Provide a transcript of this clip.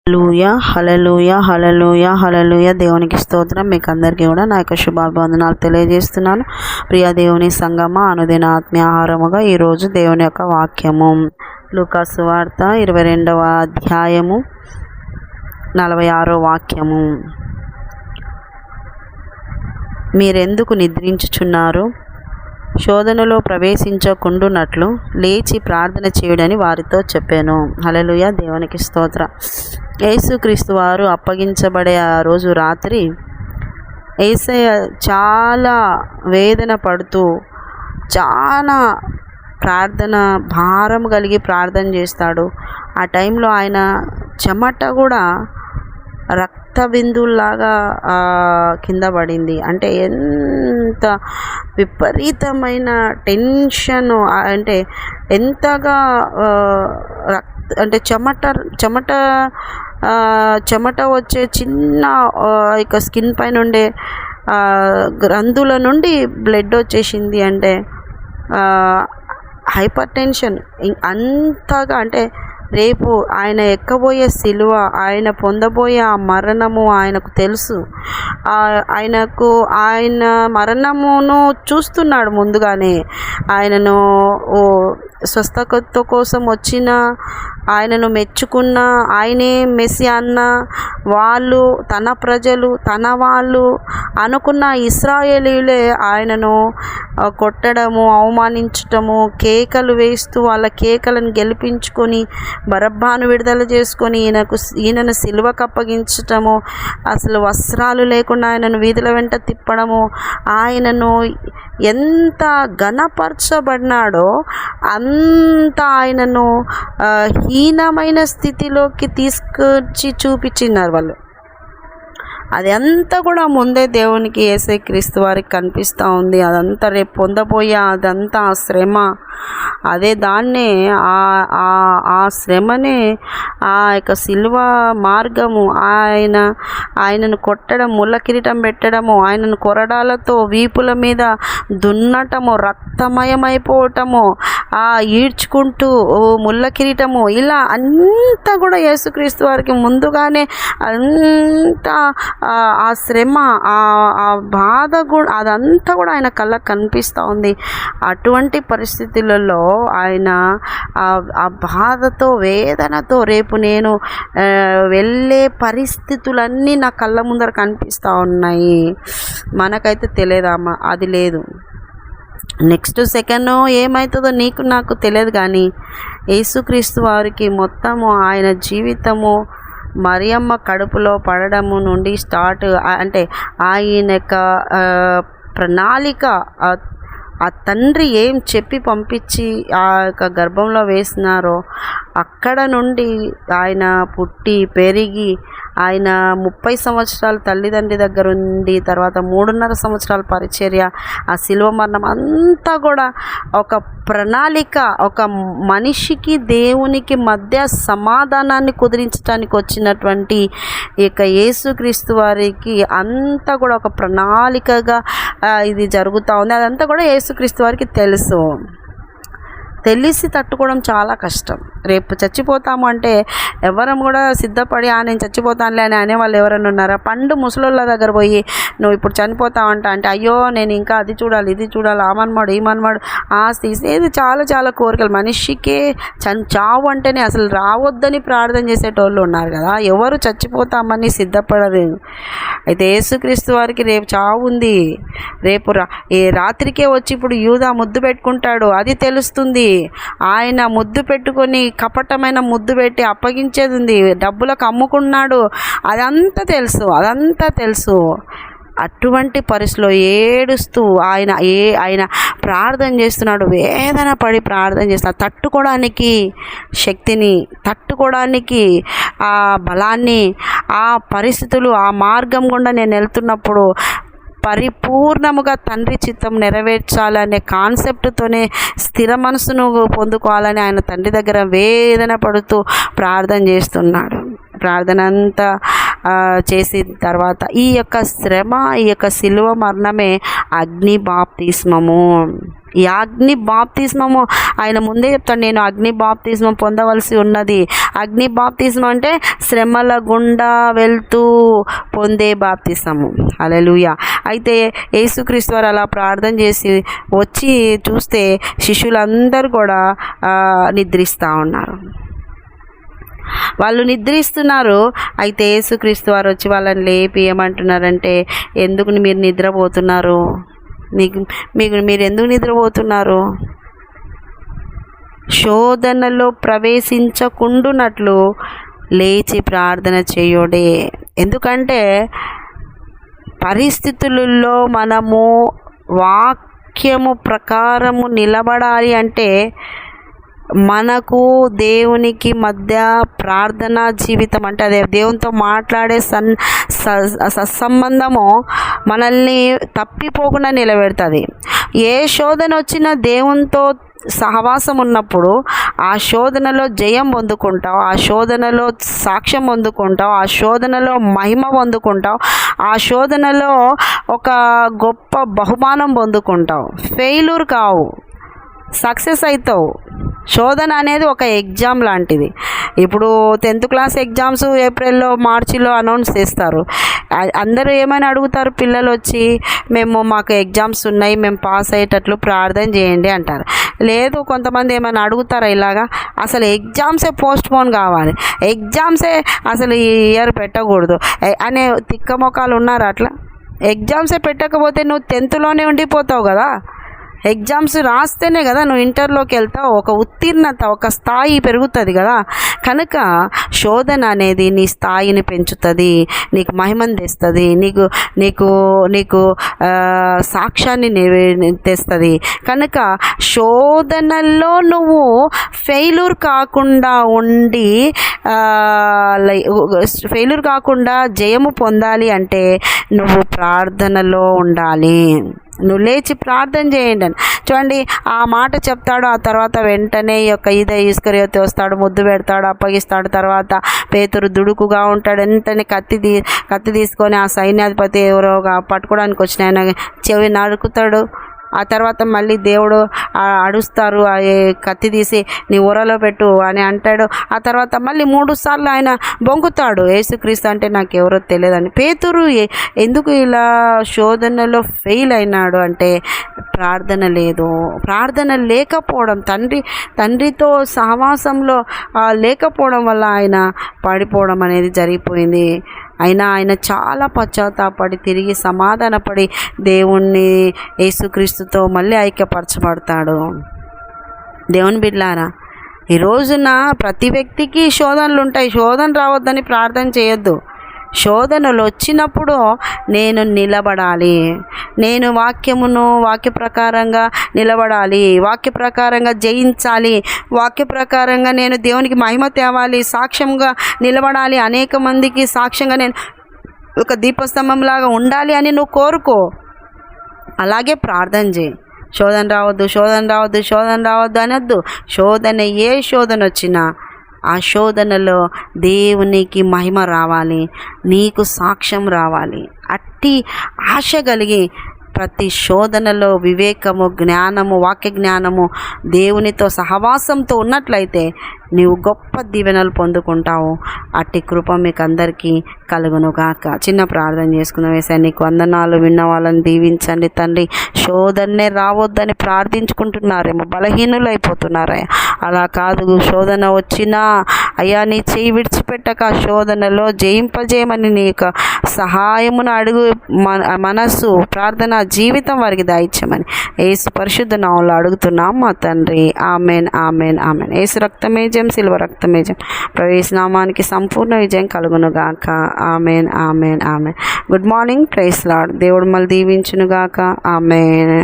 హల్లెలూయా హల్లెలూయా హల్లెలూయా హల్లెలూయా. దేవునికి స్తోత్రం. మీకు అందరికీ కూడా నా యొక్క శుభాభివందనాలు తెలియజేస్తున్నాను. ప్రియ దేవుని సంగమ, అనుదిన ఆత్మీయ ఆహారముగా ఈరోజు దేవుని యొక్క వాక్యము లూకా సువార్త 22వ అధ్యాయము 46వ వాక్యము. మీరెందుకు నిద్రించుచున్నారు? శోధనలో ప్రవేశించకుండునట్లు లేచి ప్రార్థన చేయుడని వారితో చెప్పాను. హల్లెలూయా. దేవునికి స్తోత్ర. యేసుక్రీస్తు వారు అప్పగించబడే ఆ రోజు రాత్రి యేసయ్య చాలా వేదన పడుతూ చాలా ప్రార్థన భారం కలిగి ప్రార్థన చేస్తాడు. ఆ టైంలో ఆయన చెమట కూడా రక్త బిందువులాగా కింద పడింది. అంటే ఎంత విపరీతమైన టెన్షన్, అంటే ఎంతగా అంటే చెమట వచ్చే చిన్న ఇక స్కిన్ పైన ఉండే గ్రంథుల నుండి బ్లడ్ వచ్చేసింది. అంటే హైపర్ టెన్షన్ అంతగా. అంటే రేపు ఆయన ఎక్కబోయే సిలువ, ఆయన పొందబోయే ఆ మరణము ఆయనకు తెలుసు. ఆయన మరణమును చూస్తున్నాడు ముందుగానే. ఆయనను స్వస్థత కోసం వచ్చిన ఆయనను మెచ్చుకున్న ఆయనే మెస్సియా అన్న వాళ్ళు, తన ప్రజలు, తన వాళ్ళు అనుకున్న ఇశ్రాయేలీయులే ఆయనను కొట్టడము, అవమానించటము, కేకలు వేస్తూ వాళ్ళ కేకలను గెలిపించుకొని బరబ్బాను విడుదల చేసుకొని ఈయనను సిలువకు అప్పగించటము, అసలు వస్త్రాలు లేకుండా ఆయనను వీధుల వెంట తిప్పడము, ఆయనను ఎంత ఘనపరచబడినాడో అంత ఆయనను హీనమైన స్థితిలోకి తీసుకొచ్చి చూపించినారు వాళ్ళు. అది అంతా కూడా ముందే దేవునికి యేసయ్య క్రీస్తు వారికి కనిపిస్తూ ఉంది. అదంతా రేపు పొందబోయే అదంతా ఆ శ్రమ, అదే దాన్నే ఆ శ్రమనే ఆ యొక్క సిలువ మార్గము, ఆయనను కొట్టడం, ముళ్ళ కిరీటం పెట్టడము, ఆయనను కొరడాలతో వీపుల మీద దున్నటము, రక్తమయమైపోవటము, ఈడ్చుకుంటూ ముళ్ళ కిరీటము, ఇలా అంతా కూడా యేసుక్రీస్తు వారికి ముందుగానే అంతా ఆ శ్రమ, ఆ బాధ కూడా అదంతా కూడా ఆయన కళ్ళకు కనిపిస్తూ ఉంది. అటువంటి పరిస్థితులలో ఆయన ఆ బాధతో, వేదనతో రేపు నేను వెళ్ళే పరిస్థితులన్నీ నా కళ్ళ ముందర కనిపిస్తూ ఉన్నాయి. మనకైతే తెలియదమ్మా, అది లేదు. నెక్స్ట్ సెకండ్ ఏమవుతుందో నీకు నాకు తెలియదు. కానీ యేసుక్రీస్తు వారికి మొత్తము ఆయన జీవితము మరియమ్మ కడుపులో పడడము నుండి స్టార్ట్. అంటే ఆయన యొక్క ప్రణాళిక, ఆ తండ్రి ఏం చెప్పి పంపించి ఆ యొక్క గర్భంలో వేసినారో అక్కడ నుండి ఆయన పుట్టి పెరిగి ఆయన 30 సంవత్సరాలు తల్లిదండ్రి దగ్గర ఉండి, తర్వాత 3.5 సంవత్సరాల పరిచర్య, ఆ శిలువ మరణం అంతా కూడా ఒక ప్రణాళిక, ఒక మనిషికి దేవునికి మధ్య సమాధానాన్ని కుదిరించడానికి వచ్చినటువంటి ఇక యేసుక్రీస్తు వారికి అంతా కూడా ఒక ప్రణాళికగా ఇది జరుగుతూ ఉంది. అదంతా కూడా యేసుక్రీస్తు వారికి తెలుసు. తెలిసి తట్టుకోవడం చాలా కష్టం. రేపు చచ్చిపోతాము అంటే ఎవరం కూడా సిద్ధపడి నేను చచ్చిపోతానులే అని అనేవాళ్ళు ఎవరైనా ఉన్నారా? పండు ముసలోళ్ళ దగ్గర పోయి నువ్వు ఇప్పుడు చనిపోతావంట అంటే, అయ్యో నేను ఇంకా అది చూడాలి, ఇది చూడాలి, ఆ మనమాడు, ఈ మనమాడు, ఆస్తి, ఇది చాలా చాలా కోరికలు. మనిషికే చావు అంటేనే అసలు రావద్దని ప్రార్థన చేసేటోళ్ళు ఉన్నారు కదా. ఎవరు చచ్చిపోతామని సిద్ధపడదు. అయితే యేసుక్రీస్తు వారికి రేపు చావు ఉంది. రేపు రాత్రికే వచ్చి ఇప్పుడు యూదా ముద్దు పెట్టుకుంటాడు, అది తెలుస్తుంది. ఆయన ముద్దు పెట్టుకొని కపటమైన ముద్దు పెట్టి అప్పగించేది ఉంది. డబ్బులకు అమ్ముకున్నాడు, అదంతా తెలుసు. అటువంటి పరిస్థితిలో ఏడుస్తూ ఆయన ప్రార్థన చేస్తున్నాడు. వేదన పడి ప్రార్థన చేస్తున్నాడు. తట్టుకోవడానికి శక్తిని, తట్టుకోవడానికి ఆ బలాన్ని, ఆ పరిస్థితులు, ఆ మార్గం గుండా నేను వెళ్తున్నప్పుడు పరిపూర్ణముగా తండ్రి చిత్తం నెరవేర్చాలనే కాన్సెప్ట్తోనే స్థిర మనసును పొందుకోవాలని ఆయన తండ్రి దగ్గర వేదన పడుతూ ప్రార్థన చేస్తున్నాడు. ప్రార్థన అంతా చేసిన తర్వాత ఈ యొక్క శ్రమ, ఈ యొక్క సిలువ మరణమే అగ్ని బాప్తిస్మము. ఈ అగ్ని బాప్తిస్మము ఆయన ముందే చెప్తాడు, నేను అగ్ని బాప్తిస్మం పొందవలసి ఉన్నది. అగ్ని బాప్తిస్మం అంటే శ్రమల గుండా వెళ్తూ పొందే బాప్తిస్మము. హల్లెలూయా. అయితే యేసుక్రీస్తు వారు అలా ప్రార్థన చేసి వచ్చి చూస్తే శిష్యులందరూ కూడా నిద్రిస్తూ ఉన్నారు. వాళ్ళు నిద్రిస్తున్నారు. అయితే యేసుక్రీస్తు వారు వచ్చి వాళ్ళని లేపి ఏమంటున్నారంటే, ఎందుకు మీరు నిద్రపోతున్నారు? మీరు ఎందుకు నిద్రపోతున్నారు? శోధనలో ప్రవేశించకుండునట్లు లేచి ప్రార్థన చేయుడే. ఎందుకంటే పరిస్థితులలో మనము వాక్యము ప్రకారము నిలబడాలి అంటే మనకు దేవునికి మధ్య ప్రార్థనా జీవితం అంటే అదే దేవునితో మాట్లాడే సత్సంబంధము మనల్ని తప్పిపోకుండా నిలబెడుతుంది. ఏ శోధన వచ్చినా దేవునితో సహవాసం ఉన్నప్పుడు ఆ శోధనలో జయం పొందుకుంటావు, ఆ శోధనలో సాక్ష్యం పొందుకుంటావు, ఆ శోధనలో మహిమ పొందుకుంటావు, ఆ శోధనలో ఒక గొప్ప బహుమానం పొందుకుంటావు. ఫెయిల్యూర్ కావు, సక్సెస్ అవుతావు. శోధన అనేది ఒక ఎగ్జామ్ లాంటిది. ఇప్పుడు 10th క్లాస్ ఎగ్జామ్స్ ఏప్రిల్లో మార్చిలో అనౌన్స్ చేస్తారు. అందరూ ఏమైనా అడుగుతారు, పిల్లలు వచ్చి మాకు ఎగ్జామ్స్ ఉన్నాయి, మేము పాస్ అయ్యేటట్లు ప్రార్థన చేయండి అంటారు. లేదు, కొంతమంది ఏమైనా అడుగుతారా ఇలాగా? అసలు ఎగ్జామ్సే పోస్ట్పోన్ కావాలి, ఎగ్జామ్సే అసలు ఈ ఇయర్ పెట్టకూడదు అనే తిక్కమొకాలు ఉన్నారు. అట్లా ఎగ్జామ్సే పెట్టకపోతే నువ్వు 10thలోనే ఉండిపోతావు కదా. ఎగ్జామ్స్ రాస్తేనే కదా నువ్వు ఇంటర్లోకి వెళ్తావు, ఒక ఉత్తీర్ణత, ఒక స్థాయి పెరుగుతుంది కదా. కనుక శోధన అనేది నీ స్థాయిని పెంచుతుంది, నీకు మహిమను తెస్తుంది, నీకు నీకు నీకు సాక్ష్యాన్ని తెస్తుంది. కనుక శోధనల్లో నువ్వు ఫెయిల్యూర్ కాకుండా జయము పొందాలి అంటే నువ్వు ప్రార్థనలో ఉండాలి. నువ్వు లేచి ప్రార్థన చేయండి అని చూడండి. ఆ మాట చెప్తాడు. ఆ తర్వాత వెంటనే ఇస్కరియోతు వస్తాడు, ముద్దు పెడతాడు, అప్పగిస్తాడు. తర్వాత పేతురు దుడుకుగా ఉంటాడు. వెంటనే కత్తి తీసుకొని ఆ సైన్యాధిపతి ఎవరో పట్టుకోవడానికి వచ్చిన ఆయన చెవి నరుకుతాడు. ఆ తర్వాత మళ్ళీ దేవుడు అడుస్తారు, కత్తి తీసి నీ ఊరలో పెట్టు అని అంటాడు. ఆ తర్వాత మళ్ళీ 3 సార్లు ఆయన బొంకుతాడు, యేసుక్రీస్తు అంటే నాకు ఎవరో తెలియదని. పేతురు ఎందుకు ఇలా శోధనలో ఫెయిల్ అయినాడు అంటే ప్రార్థన లేదు, ప్రార్థన లేకపోవడం, తండ్రితో సహవాసంలో లేకపోవడం వల్ల ఆయన పడిపోవడం అనేది జరిగిపోయింది. అయినా ఆయన చాలా పశ్చాత్తాపడి తిరిగి సమాధానపడి దేవుణ్ణి యేసుక్రీస్తుతో మళ్ళీ ఐక్యపరచబడతాడు. దేవుని బిడ్డలారా, ఈ రోజున ప్రతి వ్యక్తికి శోధనలు ఉంటాయి. శోధన రావద్దని ప్రార్థన చేయొద్దు. శోధనలు వచ్చినప్పుడు నేను నిలబడాలి, నేను వాక్య ప్రకారంగా నిలబడాలి, వాక్య ప్రకారంగా జయించాలి, వాక్య ప్రకారంగా నేను దేవునికి మహిమ తేవాలి, సాక్ష్యంగా నిలబడాలి, అనేక మందికి సాక్ష్యంగా నేను ఒక దీపస్తంభంలాగా ఉండాలి అని నువ్వు కోరుకో. అలాగే ప్రార్థన చేయి. శోధన రావద్దు అనొద్దు. ఏ శోధన వచ్చినా ఆ శోధనలో దేవునికి మహిమ రావాలి, నీకు సాక్ష్యం రావాలి. అట్టి ఆశ కలిగి ప్రతి శోధనలో వివేకము, జ్ఞానము, వాక్య జ్ఞానము, దేవునితో సహవాసంతో ఉన్నట్లయితే నీవు గొప్ప దీవెనలు పొందుకుంటావు. అట్టి కృప మీకు అందరికీ కలుగునుగాక. చిన్న ప్రార్థన చేసుకుందాం. యేసయ్య నీకు వందనాలు. విన్న వాళ్ళని దీవించండి తండ్రి. శోధనే రావద్దని ప్రార్థించుకుంటున్నారేమో, బలహీనులు అయిపోతున్నారయ్యా. అలా కాదు, శోధన వచ్చినా అయ్యా నీ చేయి విడిచిపెట్టక శోధనలో జయింపజేయమని నీ యొక్క సహాయమును అడుగు మనస్సు, ప్రార్థన జీవితం వారికి దాయిచ్చమని యేసు పరిశుద్ధ నామములో అడుగుతున్నాం మా తండ్రి. Amen, amen, amen. యేసు రక్తమే జయం, సిలువ రక్తమే జయం. ప్రవేశనామానికి సంపూర్ణ విజయం కలుగునుగాక. Amen, amen, amen. Good morning. Praise Lord. దేవుడు మళ్ళీ దీవించునుగాక. ఆమెన్.